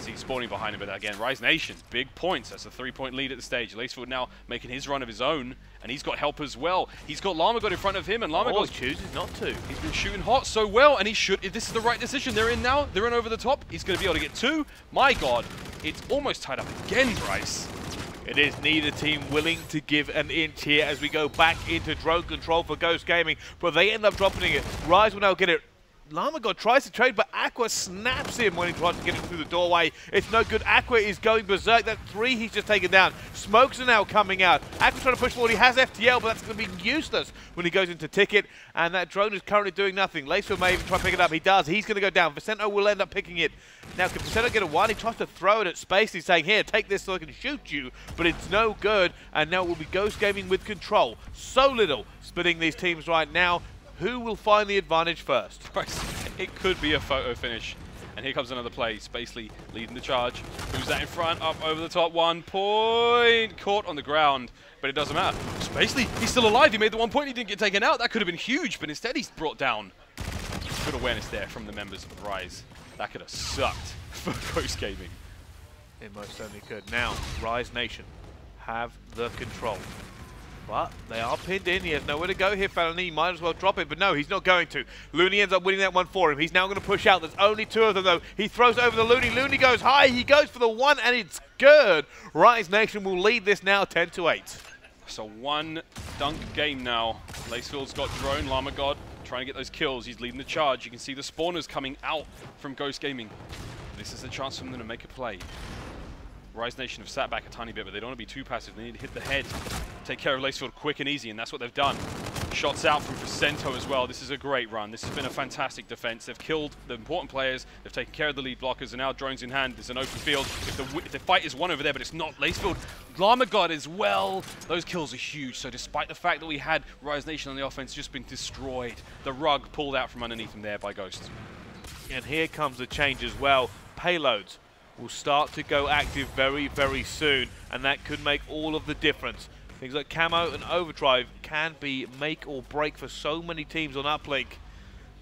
See spawning behind him, but again, Rise Nation, big points. That's a 3-point lead at the stage. Lacefield now making his run of his own, and he's got help as well. He's got Llama God in front of him, and Llama God chooses not to. He's been shooting hot so well, and he should. If this is the right decision, they're in now. They're in over the top. He's going to be able to get 2. My God, it's almost tied up again, Bryce. It is neither team willing to give an inch here as we go back into drone control for Ghost Gaming, but they end up dropping it. Rise will now get it. Llama God tries to trade, but Aqua snaps him when he tries to get it through the doorway. It's no good. Aqua is going berserk. That 3 he's just taken down. Smokes are now coming out. Aqua's trying to push forward. He has FTL, but that's going to be useless when he goes into ticket. And that drone is currently doing nothing. Lacefield may even try to pick it up. He does. He's going to go down. Vicento will end up picking it. Now, can Vicento get a 1? He tries to throw it at space. He's saying, here, take this so I can shoot you. But it's no good. And now it will be Ghost Gaming with control. So little splitting these teams right now. Who will find the advantage first? It could be a photo finish. And here comes another play. Spacely leading the charge. Who's that in front? Up over the top. 1 point. Caught on the ground. But it doesn't matter. Spacely, he's still alive. He made the 1 point. He didn't get taken out. That could have been huge. But instead, he's brought down. Good awareness there from the members of Rise. That could have sucked for Ghost Gaming. It most certainly could. Now, Rise Nation have the control. But they are pinned in. He has nowhere to go here, Felony. He might as well drop it, but no, he's not going to. Looney ends up winning that one for him. He's now going to push out. There's only 2 of them, though. He throws over the Looney. Looney goes high. He goes for the 1, and it's good. Rise Nation will lead this now 10-8. So 1 dunk game now. Lacefield's got drone. Llama God trying to get those kills. He's leading the charge. You can see the spawners coming out from Ghost Gaming. This is a chance for them to make a play. Rise Nation have sat back a tiny bit, but they don't want to be too passive. They need to hit the head, take care of Lacefield quick and easy, and that's what they've done. Shots out from Facento as well. This is a great run. This has been a fantastic defense. They've killed the important players. They've taken care of the lead blockers, and now drones in hand. There's an open field. If the fight is won over there, but it's not. Lacefield, Llama God as well. Those kills are huge. So despite the fact that we had Rise Nation on the offense just been destroyed, the rug pulled out from underneath them there by Ghost. And here comes the change as well. Payloads will start to go active very, very soon, and that could make all of the difference. Things like Camo and Overdrive can be make or break for so many teams on Uplink.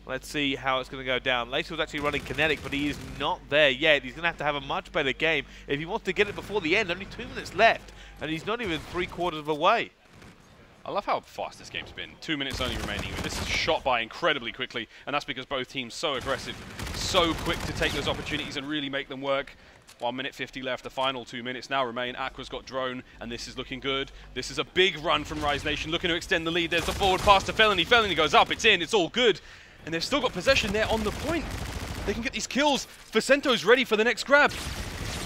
Let's see how it's going to go down. Lacey was actually running Kinetic, but he is not there yet. He's going to have a much better game if he wants to get it before the end. Only 2 minutes left, and he's not even 3/4 of the way. I love how fast this game's been. 2 minutes only remaining. This is shot by incredibly quickly, and that's because both teams so aggressive, so quick to take those opportunities and really make them work. 1 minute 50 left. The final 2 minutes now remain. Aqua's got drone, and this is looking good. This is a big run from Rise Nation, looking to extend the lead. There's the forward pass to Felony. Felony goes up, it's in, it's all good. And they've still got possession there on the point. They can get these kills. Vicento's ready for the next grab.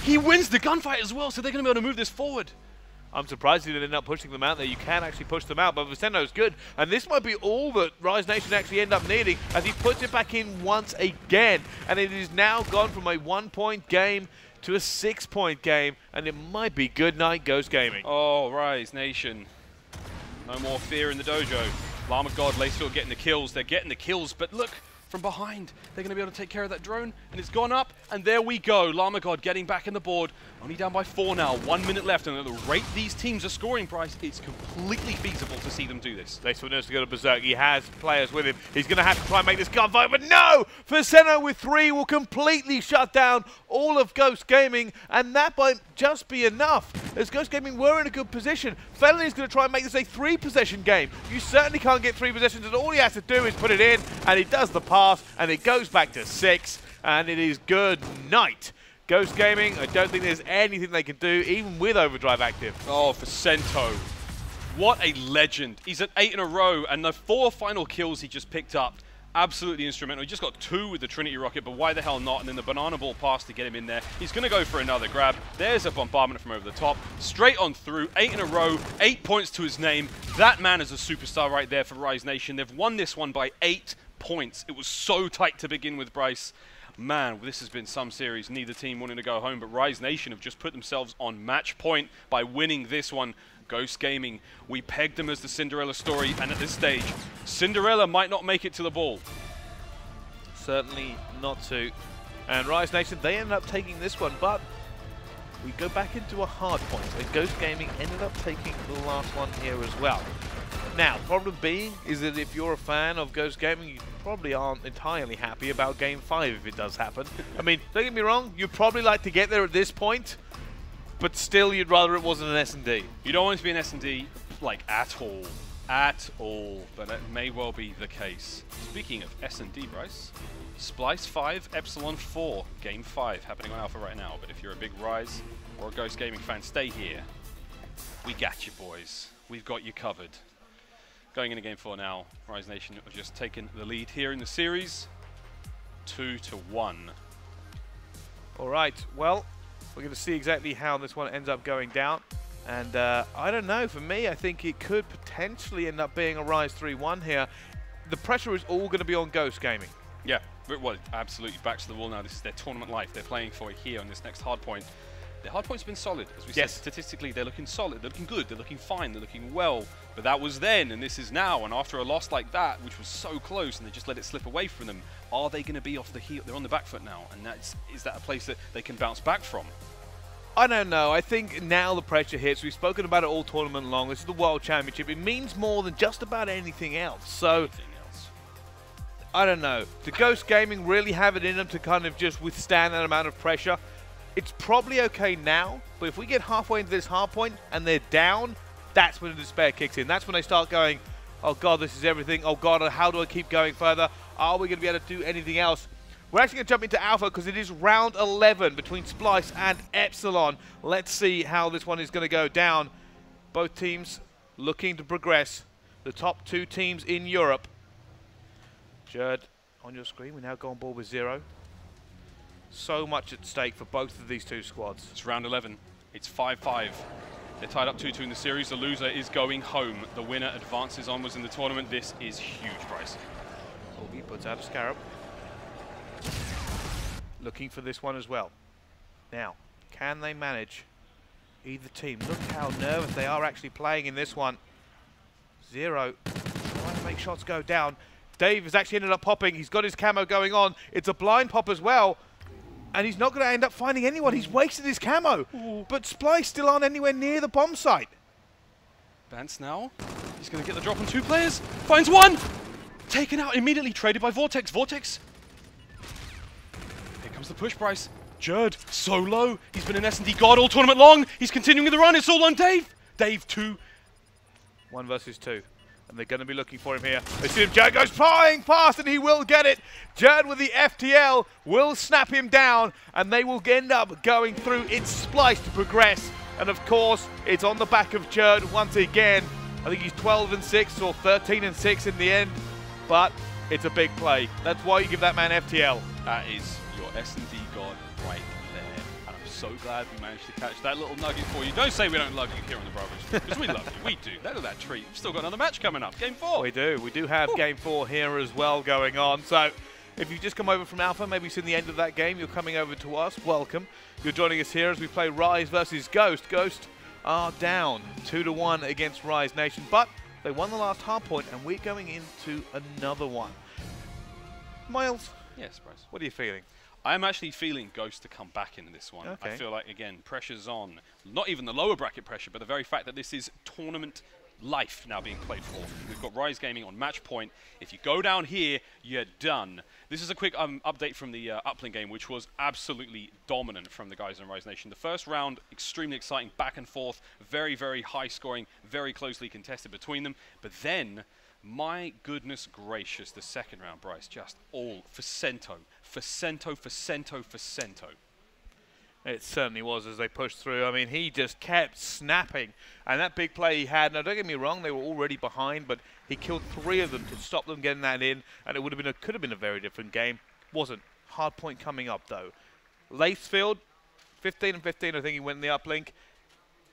He wins the gunfight as well, so they're going to be able to move this forward. I'm surprised he didn't end up pushing them out there. You can actually push them out, but Vicento's good. And this might be all that Rise Nation actually end up needing as he puts it back in once again. And it is now gone from a 1-point game to a 6-point game. And it might be good night, Ghost Gaming. Oh, Rise Nation. No more fear in the dojo. Llama God, Lacefield getting the kills. They're getting the kills, but look. From behind, they're going to be able to take care of that drone, and it's gone up, and there we go. Llama God getting back in the board, only down by 4 now, 1 minute left, and at the rate these teams are scoring, Bryce, it's completely feasible to see them do this. Lacefield knows to go to Berserk. He has players with him. He's going to have to try and make this gunfight, but no! Vicento with 3 will completely shut down all of Ghost Gaming, and that might just be enough, as Ghost Gaming were in a good position. Felony's going to try and make this a 3-possession game. You certainly can't get 3 possessions, and all he has to do is put it in, and he does the pass, and it goes back to 6, and it is good night. Ghost Gaming, I don't think there's anything they can do, even with Overdrive active. Oh, Vicento. What a legend. He's at 8 in a row, and the 4 final kills he just picked up, absolutely instrumental. He just got 2 with the Trinity Rocket, but why the hell not? And then the Banana Ball pass to get him in there. He's going to go for another grab. There's a bombardment from over the top. Straight on through, 8 in a row, 8 points to his name. That man is a superstar right there for Rise Nation. They've won this one by 8 points. It was so tight to begin with, Bryce. Man, this has been some series. Neither team wanting to go home, but Rise Nation have just put themselves on match point by winning this one. Ghost Gaming, we pegged them as the Cinderella story, and at this stage, Cinderella might not make it to the ball. Certainly not to. And Rise Nation, they ended up taking this one, but we go back into a hard point. And Ghost Gaming ended up taking the last one here as well. Now, problem being is that if you're a fan of Ghost Gaming, you probably aren't entirely happy about Game 5 if it does happen. I mean, don't get me wrong, you'd probably like to get there at this point, but still you'd rather it wasn't an S&D. You don't want it to be an S&D, like, at all. At all. But that may well be the case. Speaking of S&D, Bryce, Splice 5, Epsilon 4, Game 5 happening on Alpha right now. But if you're a big Rise or a Ghost Gaming fan, stay here. We got you, boys. We've got you covered. Going into Game 4 now, Rise Nation have just taken the lead here in the series, 2-1. All right, well, we're going to see exactly how this one ends up going down. And I don't know, for me, I think it could potentially end up being a Rise 3-1 here. The pressure is all going to be on Ghost Gaming. Yeah, well, absolutely back to the wall now. This is their tournament life. They're playing for it here on this next hard point. Their hard point's been solid. As we said, statistically, they're looking solid. They're looking good. They're looking fine. They're looking well. But that was then, and this is now. And after a loss like that, which was so close, and they just let it slip away from them, are they going to be off the heel? They're on the back foot now. And is that a place that they can bounce back from? I don't know. I think now the pressure hits. We've spoken about it all tournament long. This is the World Championship. It means more than just about anything else. So, I don't know. Do Ghost Gaming really have it in them to kind of just withstand that amount of pressure? It's probably okay now, but if we get halfway into this hard point and they're down, that's when the despair kicks in. That's when they start going, oh God, this is everything. Oh God, how do I keep going further? Are we going to be able to do anything else? We're actually going to jump into Alpha because it is round 11 between Splice and Epsilon. Let's see how this one is going to go down. Both teams looking to progress. The top 2 teams in Europe. Jerd, on your screen, we now go on board with 0. So much at stake for both of these 2 squads. It's round 11. It's 5-5. They're tied up 2-2 in the series. The loser is going home. The winner advances onwards in the tournament. This is huge, Bryce. Augie puts out a Scarab. Looking for this one as well. Now, can they manage either team? Look how nervous they are actually playing in this one. 0 trying to make shots go down. Dave has actually ended up popping. He's got his camo going on. It's a blind pop as well. And he's not going to end up finding anyone. He's wasted his camo. Ooh. But Splice still aren't anywhere near the bomb site. Vance now. He's going to get the drop on 2 players. Finds 1. Taken out immediately. Traded by Vortex. Vortex. Here comes the push, Bryce. Jerd, so low. He's been an S&D god all tournament long. He's continuing the run. It's all on Dave. Dave 2. 1 versus 2. And they're going to be looking for him here. They see him, Jerd goes flying past, and he will get it. Jerd with the FTL will snap him down, and they will end up going through its splice to progress. And of course, it's on the back of Jerd once again. I think he's 12-6 or 13-6 in the end, but it's a big play. That's why you give that man FTL. That is your S&D god right there. And I'm so glad we managed to catch that little nugget for you. Don't say we don't love you here on the Brothers, because we love you. We do. Look at that treat. We've still got another match coming up. Game 4. We do. We do have Game 4 here as well going on. So if you've just come over from Alpha, maybe seen the end of that game, you're coming over to us. Welcome. You're joining us here as we play Rise versus Ghost. Ghost are down 2-1 against Rise Nation, but they won the last hardpoint, and we're going into another one. Miles? Yes, Bryce. What are you feeling? I'm actually feeling Ghost to come back into this one. Okay. I feel like, again, pressure's on. Not even the lower bracket pressure, but the very fact that this is tournament life now being played for. We've got Rise Gaming on match point. If you go down here, you're done. This is a quick update from the uplink game, which was absolutely dominant from the guys in Rise Nation. The first round, extremely exciting, back and forth, very, very high scoring, very closely contested between them. But then, my goodness gracious, the second round, Bryce, just all for Cento. For Cento, for Cento, for Cento. It certainly was as they pushed through. I mean, he just kept snapping. And that big play he had, now don't get me wrong, they were already behind, but he killed 3 of them to stop them getting that in, and it would have been could have been a very different game. Wasn't. Hard point coming up, though. Lacefield, 15-15, I think he went in the uplink.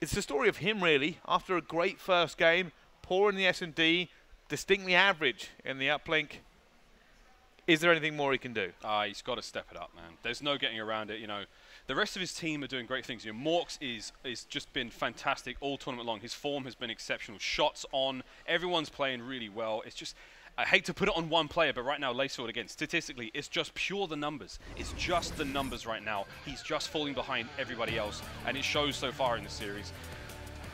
It's the story of him, really. After a great first game, poor in the S&D, distinctly average in the uplink. Is there anything more he can do? He's got to step it up, man. There's no getting around it, you know. The rest of his team are doing great things. You know, Morks is just been fantastic all tournament long. His form has been exceptional. Shots on. Everyone's playing really well. It's just, I hate to put it on one player, but right now, Lacefield, again, statistically, it's just pure the numbers. It's just the numbers right now. He's just falling behind everybody else, and it shows so far in the series.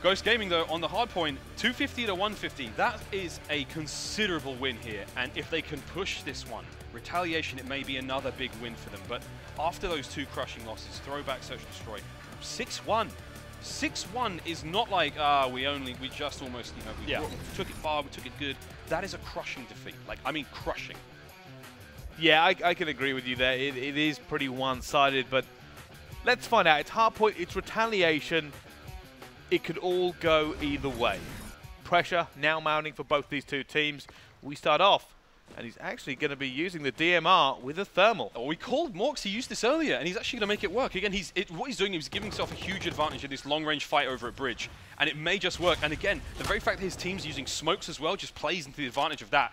Ghost Gaming, though, on the hard point, 250 to 150. That is a considerable win here, and if they can push this one, Retaliation, it may be another big win for them, but after those 2 crushing losses, Throwback, Search and Destroy, 6-1. 6-1 is not like, we just almost, you know, we took it far, we took it good. That is a crushing defeat. Like, I mean, crushing. Yeah, I can agree with you there. It is pretty one-sided, but let's find out. It's hardpoint, it's Retaliation. It could all go either way. Pressure now mounting for both these 2 teams. We start off, and he's actually going to be using the DMR with a thermal. Oh, we called Morks. He used this earlier, and he's actually going to make it work. Again, what he's doing is giving himself a huge advantage in this long-range fight over at Bridge, and it may just work. And again, the very fact that his team's using smokes as well just plays into the advantage of that.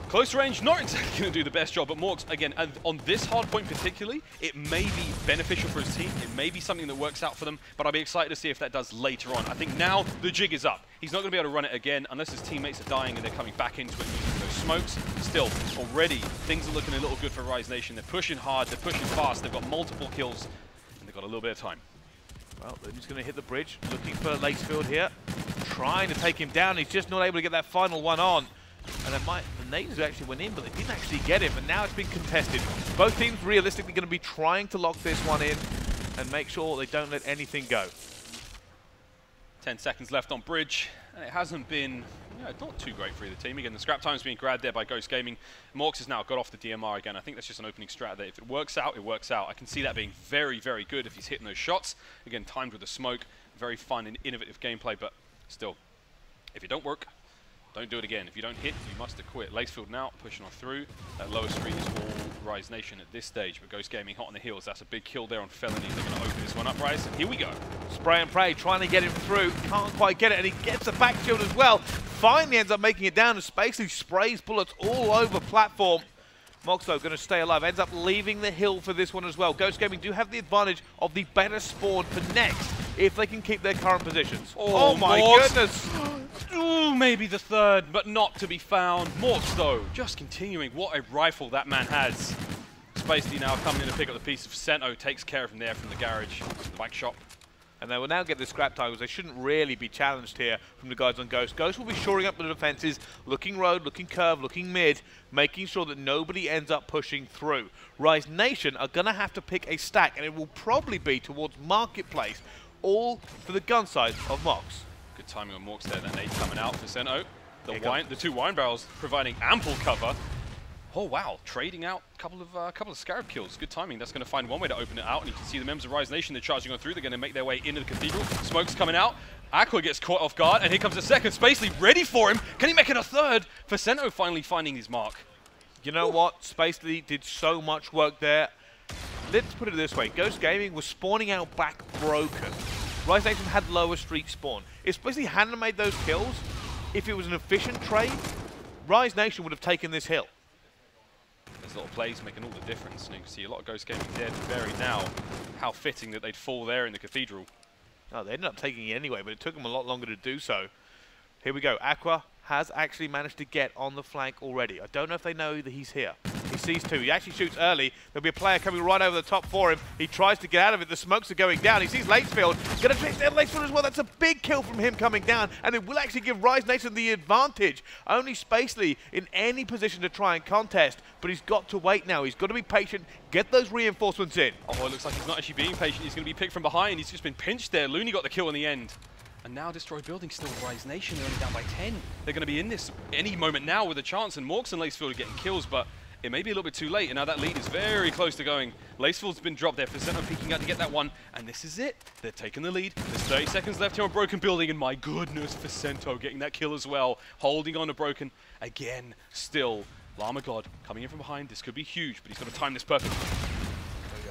Close range, not exactly going to do the best job, but Morks, again, on this hard point particularly, it may be beneficial for his team. It may be something that works out for them, but I'll be excited to see if that does later on. I think now the jig is up. He's not going to be able to run it again unless his teammates are dying and they're coming back into it using those smokes. Still, already, things are looking a little good for Rise Nation. They're pushing hard, they're pushing fast, they've got multiple kills, and they've got a little bit of time. Well, then he's going to hit the bridge, looking for Lacefield here, trying to take him down. He's just not able to get that final one on. And the nades actually went in, but they didn't actually get him, and now it's been contested. Both teams realistically going to be trying to lock this one in and make sure they don't let anything go. 10 seconds left on bridge, and it hasn't been not too great for either team. Again, the scrap time's being grabbed there by Ghost Gaming. Morks has now got off the DMR again. I think that's just an opening strat there. If it works out, it works out. I can see that being very, very good if he's hitting those shots. Again, timed with the smoke. Very fun and innovative gameplay, but still, if it don't work, don't do it again. If you don't hit, you must have quit. Lacefield now pushing on through. That lower street is all Rise Nation at this stage, but Ghost Gaming hot on the heels. That's a big kill there on Felony. They're going to open this one up, Rise. And here we go. Spray and pray, trying to get him through. Can't quite get it, and he gets a back shield as well. Finally ends up making it down, and Spacely sprays bullets all over platform. Moxo going to stay alive, ends up leaving the hill for this one as well. Ghost Gaming do have the advantage of the better spawn for next, if they can keep their current positions. Oh my goodness! Ooh, maybe the third, but not to be found. Morks, though, just continuing. What a rifle that man has. Spacely now coming in to pick up the piece of Cento, takes care of him there from the garage, the bike shop. And they will now get the scrap titles. They shouldn't really be challenged here from the guys on Ghost. Ghost will be shoring up the defenses, looking road, looking curve, looking mid, making sure that nobody ends up pushing through. Rise Nation are going to have to pick a stack, and it will probably be towards Marketplace, all for the gun side of Mox. Good timing on Morks there, that nade coming out for Cento. The two wine barrels providing ample cover. Oh wow, trading out a couple of Scarab kills. Good timing. That's going to find one way to open it out, and you can see the members of Rise Nation, they're charging on through. They're going to make their way into the Cathedral. Smoke's coming out. Aqua gets caught off guard, and here comes a second. Spacely ready for him. Can he make it a third? Facento finally finding his mark. You know what? Spacely did so much work there. Let's put it this way. Ghost Gaming was spawning out back broken. Rise Nation had lower street spawn. If Spacely hadn't made those kills, if it was an efficient trade, Rise Nation would have taken this hill. Those little plays making all the difference, and you can see a lot of Ghost Gaming dead and buried now. How fitting that they'd fall there in the Cathedral. Oh, they ended up taking it anyway, but it took them a lot longer to do so. Here we go. Aqua has actually managed to get on the flank already. I don't know if they know that he's here. He sees two. He actually shoots early. There'll be a player coming right over the top for him. He tries to get out of it. The smokes are going down. He sees Latesfield. Going to chase down Latesfield as well. That's a big kill from him coming down, and it will actually give Rise Nation the advantage. Only Spacely in any position to try and contest, but he's got to wait now. He's got to be patient, get those reinforcements in. Oh, it looks like he's not actually being patient. He's going to be picked from behind. He's just been pinched there. Looney got the kill in the end. And now Destroy Building still Rise Nation. They're only down by 10. They're going to be in this any moment now with a chance, and Morks and Lacefield are getting kills, but it may be a little bit too late, and now that lead is very close to going. Lacefield's been dropped there. Facento peeking out to get that one, and this is it. They're taking the lead. There's 30 seconds left here on Broken Building, and my goodness, Facento getting that kill as well. Holding on to Broken again, still. Llama God coming in from behind. This could be huge, but he's got to time this perfectly.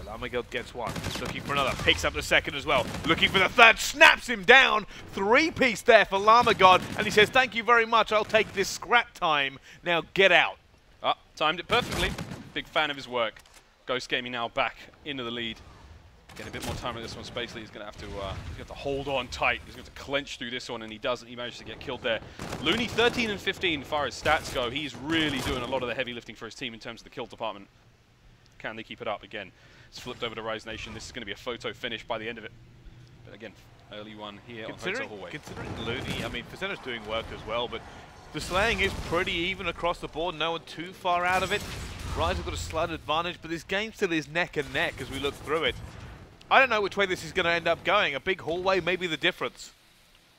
Llama God gets one. Looking for another. Picks up the second as well. Looking for the third. Snaps him down. Three-piece there for Llama God. And he says, thank you very much. I'll take this scrap time. Now get out. Timed it perfectly. Big fan of his work. Ghost Gaming now back into the lead. Getting a bit more time with this one. Spacely is going to have to hold on tight. He's going to clench through this one, and he doesn't. He manages to get killed there. Looney 13 and 15 as far as stats go. He's really doing a lot of the heavy lifting for his team in terms of the kill department. Can they keep it up again? It's flipped over to Rise Nation. This is going to be a photo finish by the end of it. But again, early one here on Hotel Hallway. Considering Looney, I mean, Facento's doing work as well, but the slaying is pretty even across the board. No one too far out of it. Rise have got a slight advantage, but this game still is neck and neck as we look through it. I don't know which way this is going to end up going. A big hallway may be the difference.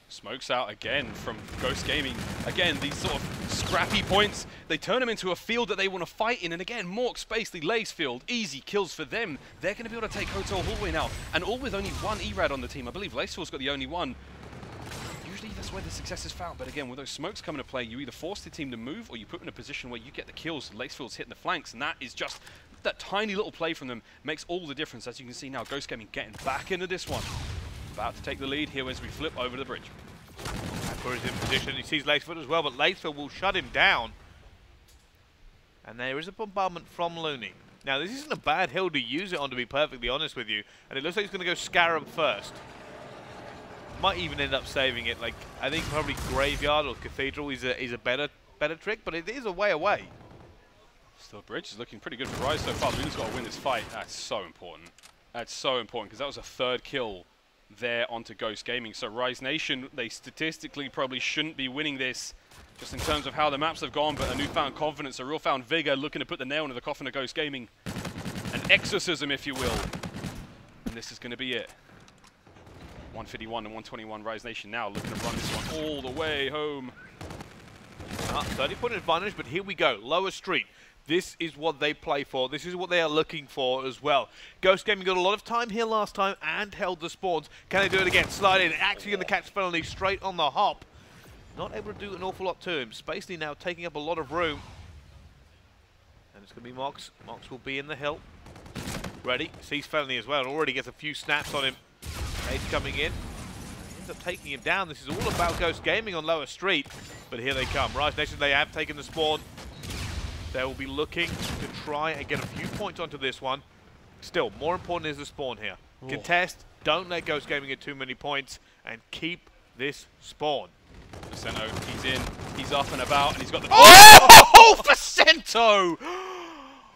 Smokes out again from Ghost Gaming. Again, these sort of scrappy points, they turn them into a field that they want to fight in. And again, Mork, Spacely, Lacefield, easy kills for them. They're going to be able to take Hotel Hallway now. And all with only one ERAD on the team. I believe Lacefield's got the only one. Usually that's where the success is found. But again, with those smokes coming to play, you either force the team to move or you put them in a position where you get the kills. Lacefield's hitting the flanks, and that is just that tiny little play from them makes all the difference. As you can see now, Ghost Gaming getting back into this one. About to take the lead here as we flip over the bridge. Aqua is in position. He sees Lacefield as well, but Lacefield will shut him down. And there is a bombardment from Looney. Now, this isn't a bad hill to use it on, to be perfectly honest with you. And it looks like he's going to go Scarab first. Might even end up saving it. Like, I think probably Graveyard or Cathedral is a better trick, but it is a way away. Still, bridge is looking pretty good for Rise so far. Looney's got to win this fight. That's so important. That's so important because that was a third kill there onto Ghost Gaming. So Rise Nation, they statistically probably shouldn't be winning this just in terms of how the maps have gone, but a newfound confidence, a real found vigor, looking to put the nail into the coffin of Ghost Gaming. An exorcism, if you will. And this is going to be it. 151 and 121 Rise Nation now looking to run this one all the way home. 30-point advantage, but here we go. Lower street. This is what they play for. This is what they are looking for as well. Ghost Gaming got a lot of time here last time and held the spawns. Can they do it again? Slide in. Actually going to catch Felony straight on the hop. Not able to do an awful lot to him. Spacely now taking up a lot of room. And it's going to be Mox. Mox will be in the hill. Ready. Sees Felony as well and already gets a few snaps on him. Ace coming in. Ends up taking him down. This is all about Ghost Gaming on lower street. But here they come. Rise Nation, they have taken the spawn. They will be looking to try and get a few points onto this one. Still, more important is the spawn here. Ooh. Contest, don't let Ghost Gaming get too many points, and keep this spawn. Facento, he's in, he's up and about, and he's got the... Oh, Facento!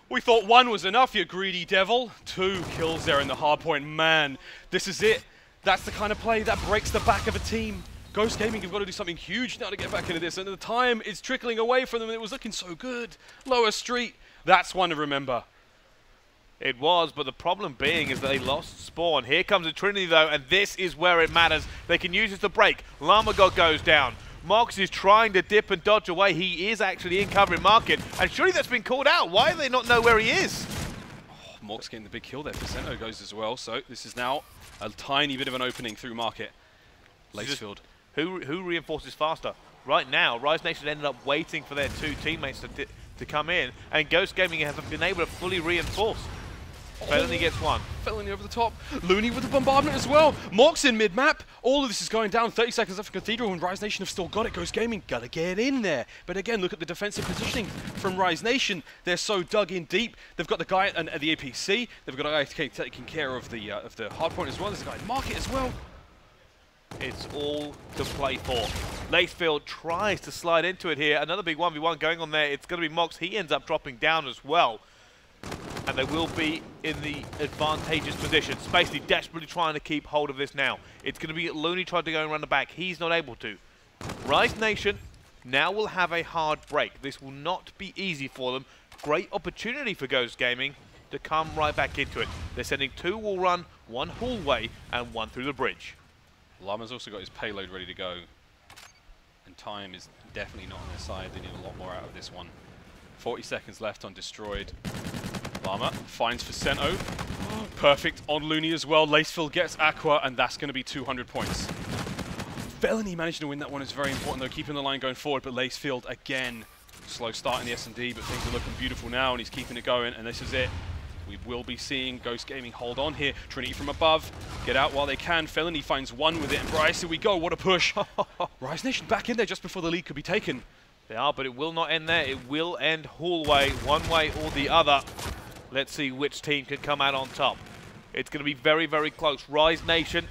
We thought one was enough, you greedy devil. 2 kills there in the hard point. Man, this is it. That's the kind of play that breaks the back of a team. Ghost Gaming have got to do something huge now to get back into this, and the time is trickling away from them, and it was looking so good. Lower street, that's one to remember. It was, but the problem being is that they lost spawn. Here comes a Trinity, though, and this is where it matters. They can use it to break. Llama God goes down. Mox is trying to dip and dodge away. He is actually in covering market, and surely that's been called out. Why do they not know where he is? Oh, Mork's getting the big kill there. Percento goes as well, so this is now a tiny bit of an opening through market. Lacefield. Who reinforces faster? Right now, Rise Nation ended up waiting for their two teammates to come in, and Ghost Gaming hasn't been able to fully reinforce. Felony gets one. Felony over the top. Looney with the bombardment as well. Mork's in mid-map. All of this is going down. 30 seconds left for Cathedral, and Rise Nation have still got it. Ghost Gaming gotta get in there. But again, look at the defensive positioning from Rise Nation. They're so dug in deep. They've got the guy at the APC. They've got a guy taking care of the hardpoint as well. There's a guy in market as well. It's all to play for. Lacefield tries to slide into it here. Another big 1v1 going on there. It's going to be Mox. He ends up dropping down as well. And they will be in the advantageous position. Spacely desperately trying to keep hold of this now. It's going to be Looney trying to go and run the back. He's not able to. Rise Nation now will have a hard break. This will not be easy for them. Great opportunity for Ghost Gaming to come right back into it. They're sending 2 wall run, 1 hallway, and 1 through the bridge. Llama's also got his payload ready to go. And time is definitely not on their side. They need a lot more out of this one. 40 seconds left on Destroyed. Llama finds Vicento. Perfect on Looney as well. Lacefield gets Aqua, and that's going to be 200 points. Felony managing to win that one is very important, though, keeping the line going forward. But Lacefield, again, slow start in the S&D, but things are looking beautiful now, and he's keeping it going, and this is it. We will be seeing Ghost Gaming hold on here. Trinity from above, get out while they can. Felony finds 1 with it, and Bryce, here we go, what a push. Rise Nation back in there just before the lead could be taken. They are, but it will not end there. It will end hallway, one way or the other. Let's see which team can come out on top. It's going to be very, very close. Rise Nation,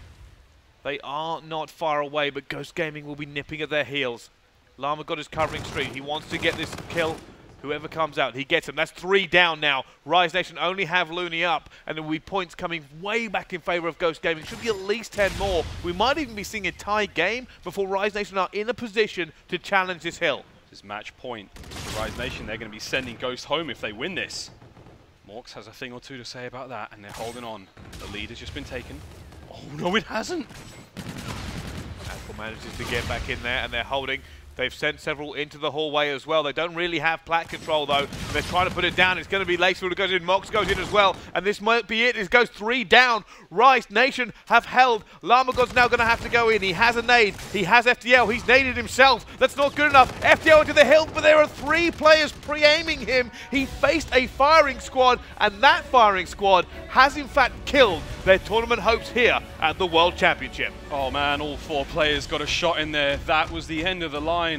they are not far away, but Ghost Gaming will be nipping at their heels. Llama got his covering streak. He wants to get this kill. Whoever comes out, he gets him. That's 3 down now. Rise Nation only have Looney up, and there will be points coming way back in favor of Ghost Gaming. Should be at least 10 more. We might even be seeing a tie game before Rise Nation are in a position to challenge this hill. This is match point for Rise Nation. They're going to be sending Ghost home if they win this. Morks has a thing or two to say about that, and they're holding on. The lead has just been taken. Oh, no, it hasn't. Aqua manages to get back in there, and they're holding. They've sent several into the hallway as well. They don't really have plat control, though. They're trying to put it down. It's going to be Lacefield who goes in. Mox goes in as well. And this might be it. It goes 3 down. Rise Nation have held. Llama God's now going to have to go in. He has a nade. He has FDL. He's naded himself. That's not good enough. FDL into the hill, but there are 3 players pre-aiming him. He faced a firing squad, and that firing squad has in fact killed their tournament hopes here at the World Championship. Oh man, all 4 players got a shot in there. That was the end of the line.